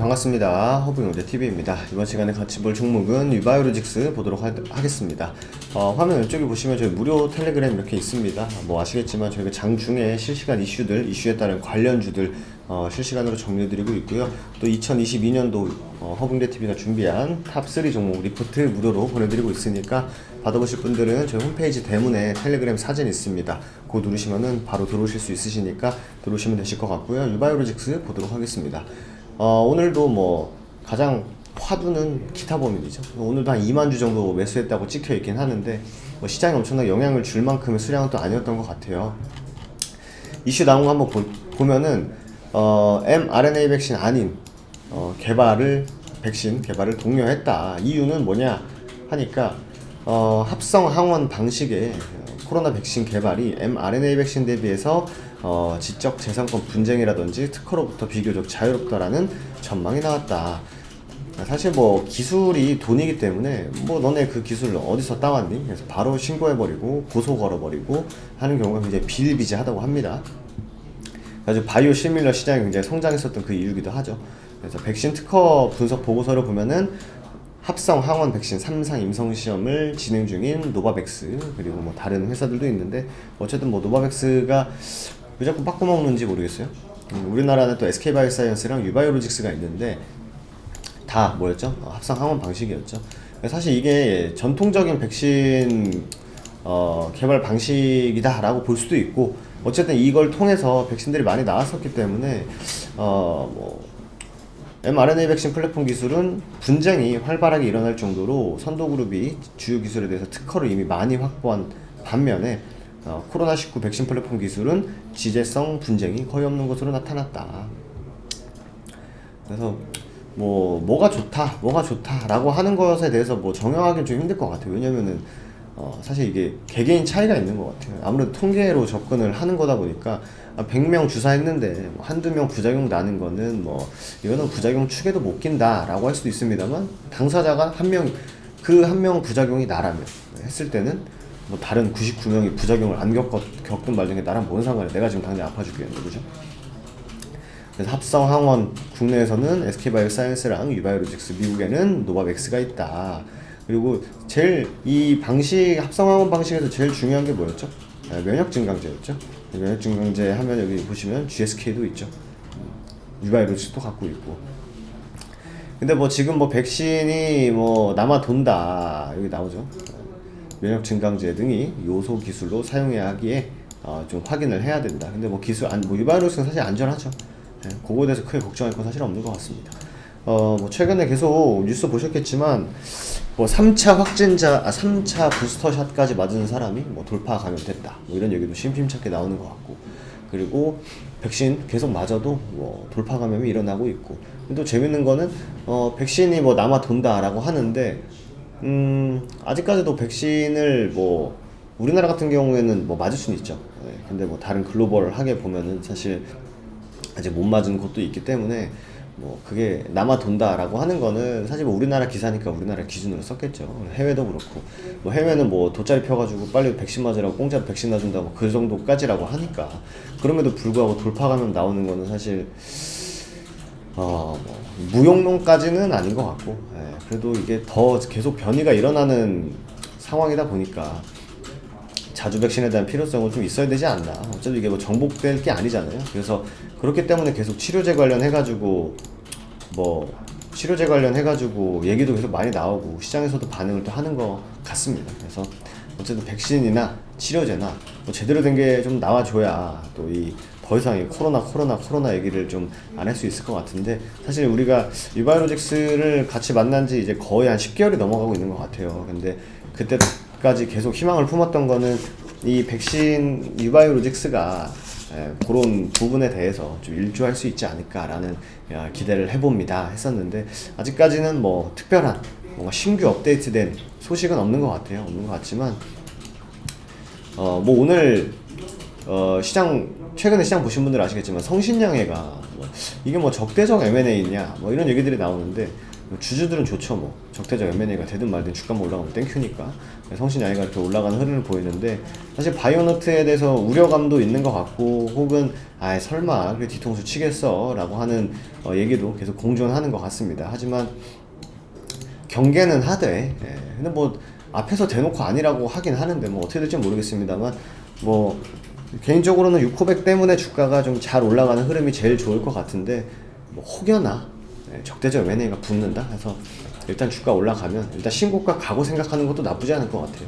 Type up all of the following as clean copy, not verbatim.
반갑습니다. 허브용재TV입니다. 이번 시간에 같이 볼 종목은 유바이오로직스 보도록 하겠습니다. 화면 왼쪽에 보시면 저희 무료 텔레그램 이렇게 있습니다. 뭐 아시겠지만 저희가 장중에 실시간 이슈에 따른 관련주들 실시간으로 정리해드리고 있고요. 또 2022년도 허브용재TV가 준비한 탑3 종목 리포트 무료로 보내드리고 있으니까 받아보실 분들은 저희 홈페이지 대문에 텔레그램 사진 있습니다. 그거 누르시면은 바로 들어오실 수 있으시니까 들어오시면 되실 것 같고요. 유바이오로직스 보도록 하겠습니다. 오늘도 뭐 가장 화두는 기타 범위이죠. 오늘도 한 2만 주 정도 매수했다고 찍혀 있긴 하는데 뭐 시장에 엄청나게 영향을 줄 만큼의 수량은 또 아니었던 것 같아요. 이슈 나온 거 한번 보면은 mRNA 백신 아닌 백신 개발을 독려했다. 이유는 뭐냐 하니까 합성 항원 방식의 코로나 백신 개발이 mRNA 백신 대비해서 지적 재산권 분쟁이라든지 특허로부터 비교적 자유롭다라는 전망이 나왔다. 사실 뭐 기술이 돈이기 때문에 뭐 너네 그 기술 어디서 따왔니? 그래서 바로 신고해버리고 고소 걸어버리고 하는 경우가 굉장히 비일비재하다고 합니다. 그래서 바이오 시밀러 시장이 굉장히 성장했었던 그 이유기도 하죠. 그래서 백신 특허 분석 보고서를 보면은 합성 항원 백신 3상 임상 시험을 진행 중인 노바백스 그리고 뭐 다른 회사들도 있는데 어쨌든 뭐 노바백스가 왜 자꾸 바꿔먹는지 모르겠어요. 우리나라는 또 SK바이오사이언스랑 유바이오로직스가 있는데 다 뭐였죠? 합성 항원 방식이었죠. 사실 이게 전통적인 백신 개발 방식이다라고 볼 수도 있고 어쨌든 이걸 통해서 백신들이 많이 나왔었기 때문에 뭐 mRNA 백신 플랫폼 기술은 분쟁이 활발하게 일어날 정도로 선도그룹이 주요 기술에 대해서 특허를 이미 많이 확보한 반면에 코로나19 백신 플랫폼 기술은 지재성 분쟁이 거의 없는 것으로 나타났다. 그래서 뭐가 좋다라고 하는 것에 대해서 뭐 정형하기는 좀 힘들 것 같아요. 왜냐면은 사실 이게 개개인 차이가 있는 것 같아요. 아무래도 통계로 접근을 하는 거다 보니까 100명 주사했는데 한두 명 부작용 나는 거는 뭐 이거는 부작용 축에도 못 낀다 라고 할 수도 있습니다만 당사자가 그 한 명 부작용이 나라면 했을 때는 뭐 다른 99명이 부작용을 안 겪은 말중에 나랑 뭔 상관이야. 내가 지금 당장 아파 죽겠는데 그죠? 그래서 합성 항원 국내에서는 SK바이오사이언스랑 유바이오로직스, 미국에는 노바백스가 있다. 그리고 제일 이 방식 합성 항원 방식에서 제일 중요한 게 뭐였죠? 면역 증강제였죠. 면역 증강제 하면 여기 보시면 GSK도 있죠. 유바이오로직스도 갖고 있고. 근데 뭐 지금 뭐 백신이 뭐 남아 돈다 여기 나오죠. 면역 증강제 등이 요소 기술로 사용해야 하기에 좀 확인을 해야 된다. 근데 뭐 유바이오로직스는 사실 안전하죠. 그거에 대해서 크게 걱정할 건 사실 없는 것 같습니다. 뭐 최근에 계속 뉴스 보셨겠지만 뭐 3차 부스터샷까지 맞은 사람이 뭐 돌파 감염됐다. 뭐 이런 얘기도 심심찮게 나오는 것 같고. 그리고 백신 계속 맞아도 뭐 돌파 감염이 일어나고 있고. 또 재밌는 거는 백신이 뭐 남아 돈다라고 하는데 아직까지도 백신을 뭐 우리나라 같은 경우에는 뭐 맞을 수는 있죠. 근데 뭐 다른 글로벌하게 보면은 사실 아직 못 맞은 곳도 있기 때문에 뭐 그게 남아 돈다라고 하는 거는 사실 뭐 우리나라 기사니까 우리나라 기준으로 썼겠죠. 해외도 그렇고 뭐 해외는 뭐 돗자리 펴가지고 빨리 백신 맞으라고 공짜로 백신 놔준다 뭐 그 정도까지라고 하니까 그럼에도 불구하고 돌파 감염 나오는 거는 사실 뭐 무용론까지는 아닌 것 같고 그래도 이게 더 계속 변이가 일어나는 상황이다 보니까 자주 백신에 대한 필요성은 좀 있어야 되지 않나. 어차피 이게 뭐 정복될 게 아니잖아요. 그래서 그렇기 때문에 계속 치료제 관련해가지고 얘기도 계속 많이 나오고 시장에서도 반응을 또 하는 것 같습니다. 그래서 어쨌든 백신이나 치료제나 뭐 제대로 된 게 좀 나와줘야 또 더 이상 이 코로나 얘기를 좀 안 할 수 있을 것 같은데 사실 우리가 유바이오로직스를 같이 만난 지 이제 거의 한 10개월이 넘어가고 있는 것 같아요. 근데 그때까지 계속 희망을 품었던 거는 이 백신 유바이오로직스가 그런 부분에 대해서 좀 일조할 수 있지 않을까라는 기대를 해봅니다 했었는데 아직까지는 뭐 특별한 뭔가 신규 업데이트된 소식은 없는 것 같아요. 없는 것 같지만 뭐 오늘 최근에 시장 보신 분들 아시겠지만 성신양해가 이게 뭐 적대적 M&A냐 뭐 이런 얘기들이 나오는데 주주들은 좋죠. 뭐 적대적 M&A가 되든 말든 주가만 올라가면 땡큐니까 성신양이가 이렇게 올라가는 흐름을 보이는데, 사실 바이오너트에 대해서 우려감도 있는 것 같고, 혹은 아 설마 그래 뒤통수 치겠어 라고 하는 얘기도 계속 공존하는 것 같습니다. 하지만 경계는 하되, 근데 뭐 앞에서 대놓고 아니라고 하긴 하는데 뭐 어떻게 될지 모르겠습니다만, 뭐 개인적으로는 6코백 때문에 주가가 좀 잘 올라가는 흐름이 제일 좋을 것 같은데, 뭐 혹여나 적대적 M&A가 붙는다 해서 일단 주가 올라가면 일단 신고가 가고 생각하는 것도 나쁘지 않을 것 같아요.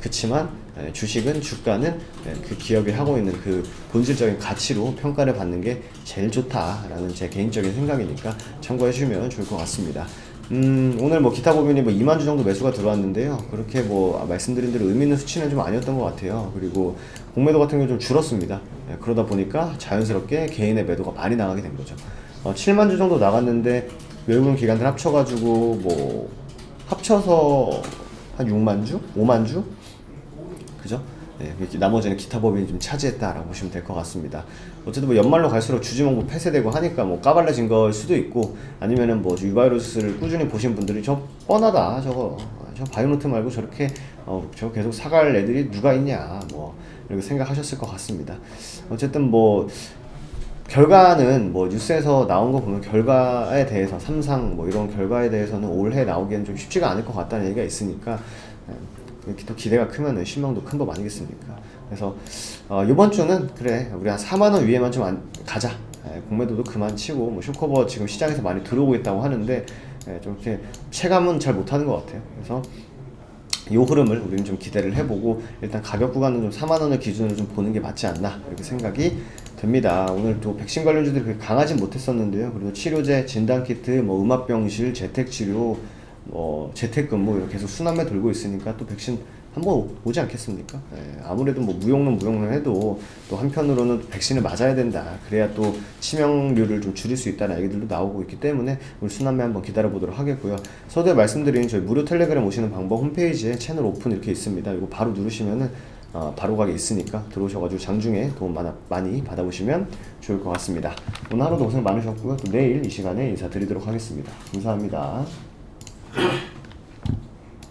그치만 주식은, 주가는 그 기업이 하고 있는 그 본질적인 가치로 평가를 받는 게 제일 좋다라는 제 개인적인 생각이니까 참고해 주시면 좋을 것 같습니다. 오늘 뭐 기타 법인이 뭐 2만 주 정도 매수가 들어왔는데요. 그렇게 뭐 말씀드린 대로 의미 있는 수치는 좀 아니었던 것 같아요. 그리고 공매도 같은 경우 좀 줄었습니다. 그러다 보니까 자연스럽게 개인의 매도가 많이 나가게 된 거죠. 7만 주 정도 나갔는데 외국인 기관들 합쳐가지고 뭐 합쳐서 한 6만 주? 5만 주? 그죠? 네, 나머지는 기타 법인이 좀 차지했다라고 보시면 될 것 같습니다. 어쨌든 뭐 연말로 갈수록 주주목도 폐쇄되고 하니까 뭐 까발려진 걸 수도 있고, 아니면은 뭐 유바이러스를 꾸준히 보신 분들이 저 뻔하다 저 바이오노트 말고 저렇게 저 계속 사갈 애들이 누가 있냐 뭐 이렇게 생각하셨을 것 같습니다. 어쨌든 뭐 결과는 뭐 뉴스에서 나온 거 보면 결과에 대해서 삼상 뭐 이런 결과에 대해서는 올해 나오기엔 좀 쉽지가 않을 것 같다는 얘기가 있으니까, 또 기대가 크면은 실망도 큰 법 아니겠습니까? 그래서 이번 주는 그래 우리 한 4만 원 위에만 좀 가자. 공매도도 그만 치고, 뭐 쇼커버 지금 시장에서 많이 들어오고 있다고 하는데 좀 이렇게 체감은 잘 못하는 것 같아요. 그래서 이 흐름을 우리는 좀 기대를 해보고, 일단 가격 구간은 좀 4만 원을 기준으로 좀 보는 게 맞지 않나 이렇게 생각이 됩니다. 오늘 또 백신 관련주들이 그렇게 강하진 못했었는데요. 그리고 치료제, 진단키트, 뭐 음압병실, 재택치료, 뭐 재택근무 이렇게 계속 순환매 돌고 있으니까 또 백신 한번 오지 않겠습니까? 아무래도 뭐 무용론 해도 또 한편으로는 백신을 맞아야 된다. 그래야 또 치명률을 좀 줄일 수 있다는 얘기들도 나오고 있기 때문에 우리 순환매 한번 기다려 보도록 하겠고요. 서두에 말씀드린 저희 무료 텔레그램 오시는 방법 홈페이지에 채널 오픈 이렇게 있습니다. 이거 바로 누르시면은 바로 가게 있으니까 들어오셔가지고 장중에 도움 많이 받아보시면 좋을 것 같습니다. 오늘 하루도 고생 많으셨고요. 또 내일 이 시간에 인사드리도록 하겠습니다. 감사합니다.